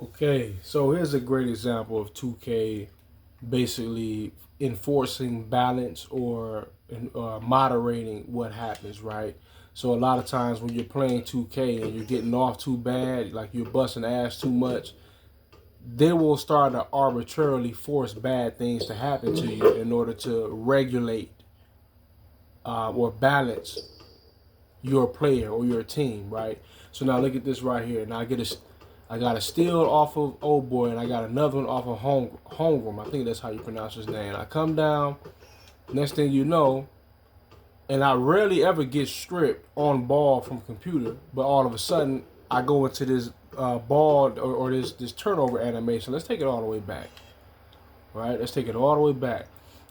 Okay, so here's a great example of 2K basically enforcing balance or moderating what happens, right? So a lot of times when you're playing 2K and you're getting off too bad, like you're busting ass too much, they will start to arbitrarily force bad things to happen to you in order to regulate or balance your player or your team, right? So now look at this right here. Now I got a steal off of Old Boy, and I got another one off of Holmgren. I think that's how you pronounce his name. I come down. Next thing you know, and I rarely ever get stripped on ball from computer, but all of a sudden I go into this ball or this turnover animation. Let's take it all the way back, right? Let's take it all the way back.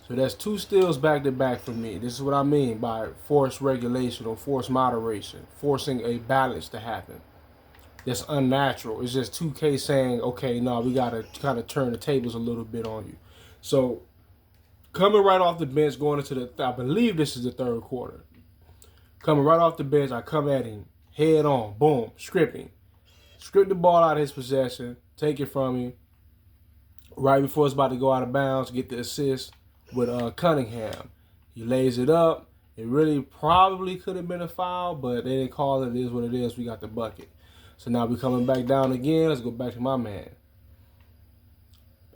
So that's two steals back to back for me. This is what I mean by forced regulation or forced moderation, forcing a balance to happen. That's unnatural. It's just 2K saying, okay, no, we got to kind of turn the tables a little bit on you. So coming right off the bench, going into I believe this is the third quarter. Coming right off the bench, I come at him head on, boom, scripting. Script the ball out of his possession, take it from him. Right before it's about to go out of bounds, get the assist with Cunningham. He lays it up. It really probably could have been a foul, but they didn't call it. It is what it is. We got the bucket. So now we coming back down again. Let's go back to my man.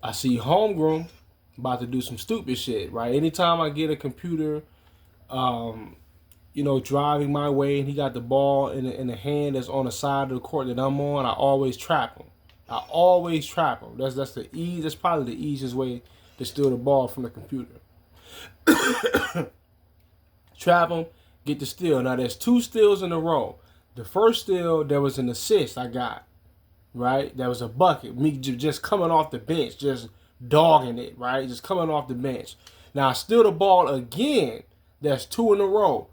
I see Homegrown about to do some stupid shit, right? Anytime I get a computer, driving my way and he got the ball in the hand that's on the side of the court that I'm on, I always trap him. I always trap him. That's probably the easiest way to steal the ball from the computer. Trap him, get the steal. Now there's two steals in a row. The first steal, there was an assist I got, right? That was a bucket. Me just coming off the bench, just dogging it, right? Just coming off the bench. Now I steal the ball again. That's two in a row.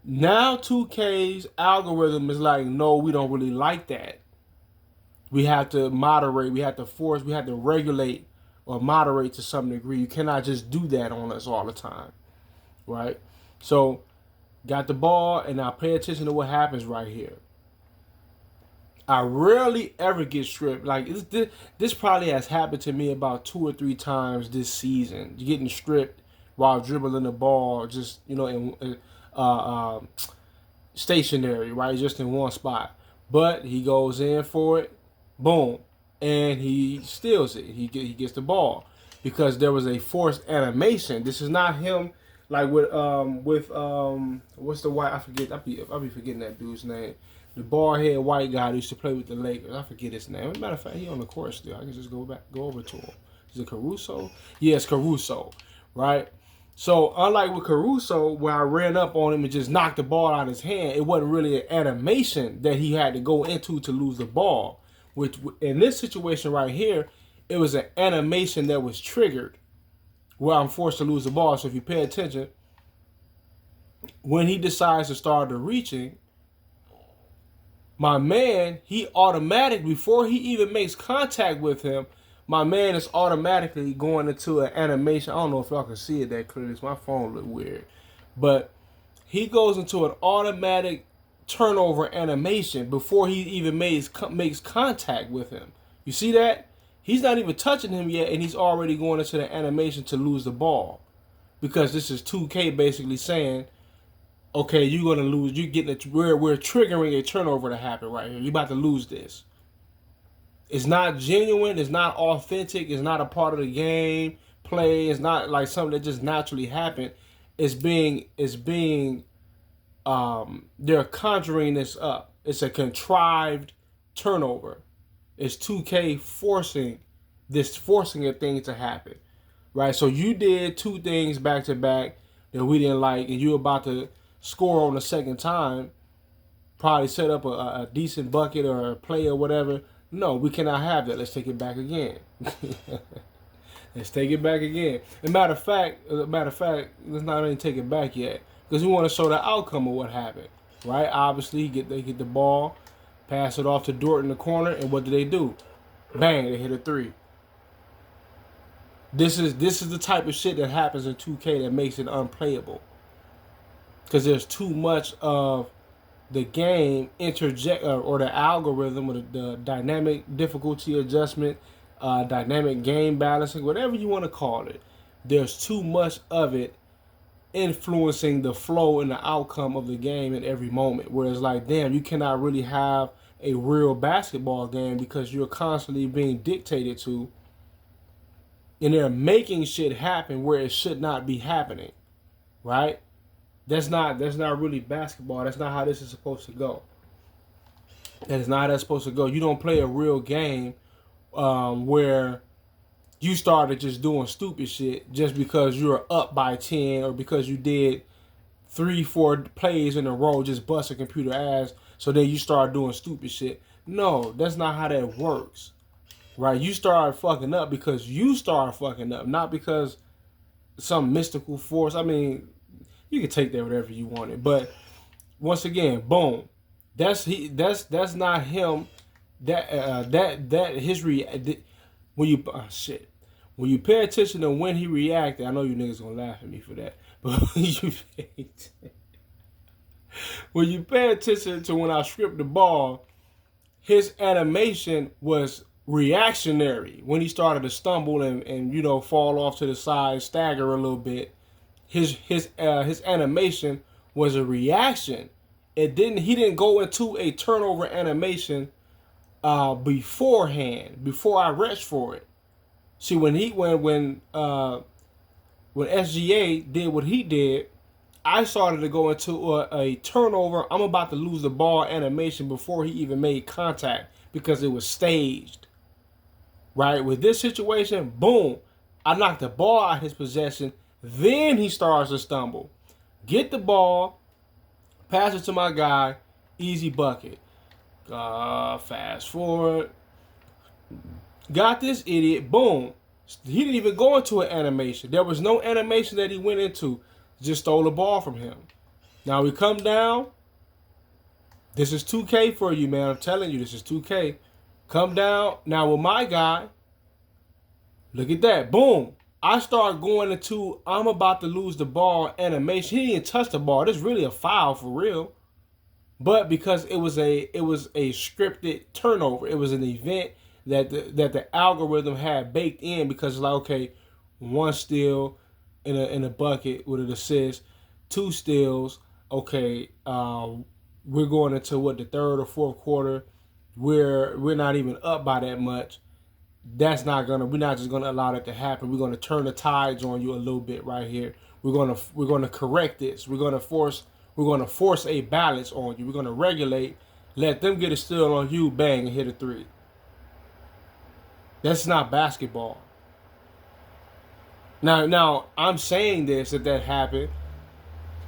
Now 2K's algorithm is like, no, we don't really like that. We have to moderate, we have to force, we have to regulate or moderate to some degree. You cannot just do that on us all the time, right? So got the ball, and now pay attention to what happens right here. I rarely ever get stripped. Like this probably has happened to me about 2 or 3 times this season. Getting stripped while dribbling the ball, just in stationary, right, just in one spot. But he goes in for it, boom, and he steals it. He gets the ball because there was a forced animation. This is not him like with what's the white? I forget. I be forgetting that dude's name. The bald head white guy who used to play with the Lakers. I forget his name. As a matter of fact, he on the court still. I can just go over to him. Is it Caruso? Yes, Caruso. Right. So unlike with Caruso, where I ran up on him and just knocked the ball out of his hand, it wasn't really an animation that he had to go into to lose the ball. Which in this situation right here, it was an animation that was triggered where I'm forced to lose the ball. So if you pay attention, when he decides to start the reaching, my man, he automatically, before he even makes contact with him, my man is automatically going into an animation. I don't know if y'all can see it that clearly. My phone look weird. But he goes into an automatic turnover animation before he even makes contact with him. You see that? He's not even touching him yet, and he's already going into the animation to lose the ball. Because this is 2K basically saying, okay, you're gonna lose. You're getting it. We're triggering a turnover to happen right here. You're about to lose this. It's not genuine. It's not authentic. It's not a part of the game play. It's not like something that just naturally happened. They're conjuring this up. It's a contrived turnover. It's 2K forcing a thing to happen, right? So you did two things back to back that we didn't like, and you're about to score on the second time, probably set up a decent bucket or a play or whatever. No, we cannot have that. Let's take it back again. Let's take it back again. Matter of fact, let's not even take it back yet because we want to show the outcome of what happened, right? Obviously, they get the ball, pass it off to Dort in the corner, and what do? Bang! They hit a three. This is the type of shit that happens in 2K that makes it unplayable because there's too much of the game interject or the algorithm or the dynamic difficulty adjustment, dynamic game balancing, whatever you want to call it. There's too much of it influencing the flow and the outcome of the game at every moment. Whereas, like, damn, you cannot really have a real basketball game because you're constantly being dictated to, and they're making shit happen where it should not be happening, right? That's not really basketball. That's not how this is supposed to go. That is not how that's supposed to go. You don't play a real game where you started just doing stupid shit just because you're up by 10 or because you did 3-4 plays in a row, just bust a computer ass, so then you start doing stupid shit. No, that's not how that works, right? You start fucking up because you start fucking up, not because some mystical force. I mean, you can take that whatever you want it, but once again, boom, that's not him. That his when you shit. When you pay attention to when he reacted, I know you niggas gonna laugh at me for that, but when you pay attention to when I stripped the ball, his animation was reactionary. When he started to stumble and you know fall off to the side, stagger a little bit, his animation was a reaction. He didn't go into a turnover animation beforehand, before I reached for it. See, when SGA did what he did, I started to go into a turnover. I'm about to lose the ball animation before he even made contact because it was staged. Right? With this situation, boom, I knocked the ball out of his possession. Then he starts to stumble. Get the ball, pass it to my guy, easy bucket. Fast forward. Got this idiot, boom. He didn't even go into an animation. There was no animation that he went into. Just stole the ball from him. Now we come down. This is 2K for you, man. I'm telling you, this is 2K. Come down. Now with my guy, look at that. Boom. I start going into I'm about to lose the ball animation. He didn't touch the ball. This is really a foul for real. But because it was a scripted turnover, it was an event that the algorithm had baked in because it's like, okay, one steal in a bucket with an assist, 2 steals. Okay, we're going into the third or fourth quarter. We're not even up by that much. We're not just gonna allow that to happen. We're gonna turn the tides on you a little bit right here. We're gonna correct this. We're gonna force a balance on you. We're gonna regulate. Let them get a steal on you, bang, and hit a 3. That's not basketball. Now I'm saying this that happened,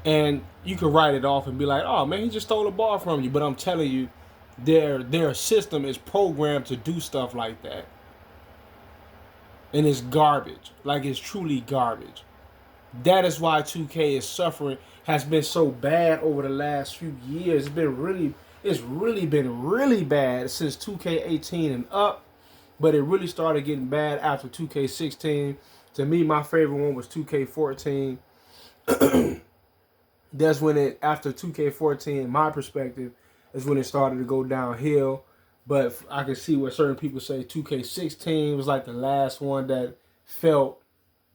and you can write it off and be like, "Oh man, he just stole the ball from you." But I'm telling you, their system is programmed to do stuff like that, and it's garbage. Like, it's truly garbage. That is why 2K has been so bad over the last few years. It's really been really bad since 2K18 and up. But it really started getting bad after 2K16. To me, my favorite one was 2K14. That's when after 2K14, in my perspective, is when it started to go downhill. But I can see what certain people say 2K16 was like the last one that felt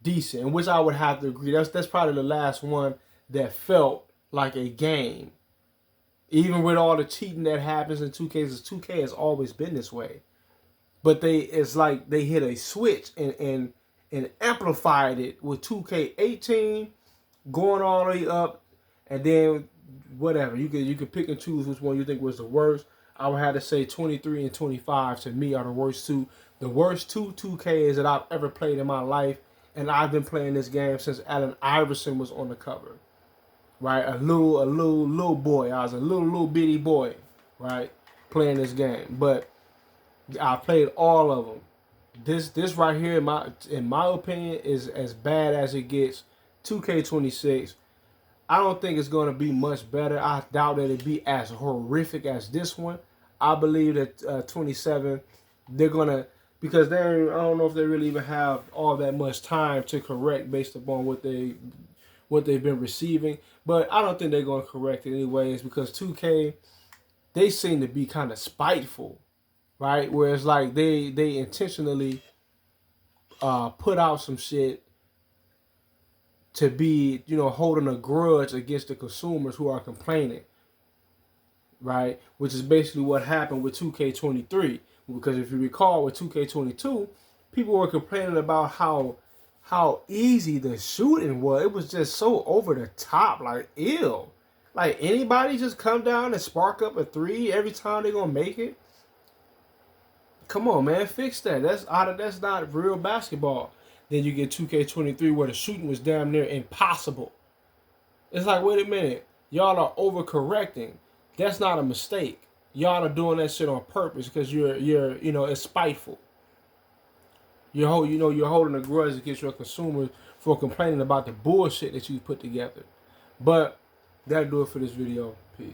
decent, which I would have to agree. That's probably the last one that felt like a game. Even with all the cheating that happens in 2K has always been this way. But it's like they hit a switch and amplified it with 2K18 going all the way up, and then whatever you could pick and choose which one you think was the worst. I would have to say 23 and 25 to me are the worst two. The worst two 2Ks that I've ever played in my life, and I've been playing this game since Allen Iverson was on the cover. Right, a little boy. I was a little bitty boy, right, playing this game, but I played all of them. This right here, in my opinion, is as bad as it gets. 2K26. I don't think it's going to be much better. I doubt that it'd be as horrific as this one. I believe that 27, they're gonna, because I don't know if they really even have all that much time to correct based upon what what they've been receiving. But I don't think they're going to correct it anyways, because 2K, they seem to be kind of spiteful, right? Whereas like they intentionally put out some shit to be, you know, holding a grudge against the consumers who are complaining, right? Which is basically what happened with 2K23. Because if you recall with 2K22, people were complaining about how easy the shooting was. It was just so over the top, like ill. Like anybody just come down and spark up a three every time they're gonna make it. Come on, man, fix that. That's not real basketball. Then you get 2K23 where the shooting was damn near impossible. It's like, wait a minute, y'all are overcorrecting. That's not a mistake. Y'all are doing that shit on purpose because you're you know, it's spiteful. You're holding a grudge against your consumers for complaining about the bullshit that you put together. But that'll do it for this video. Peace.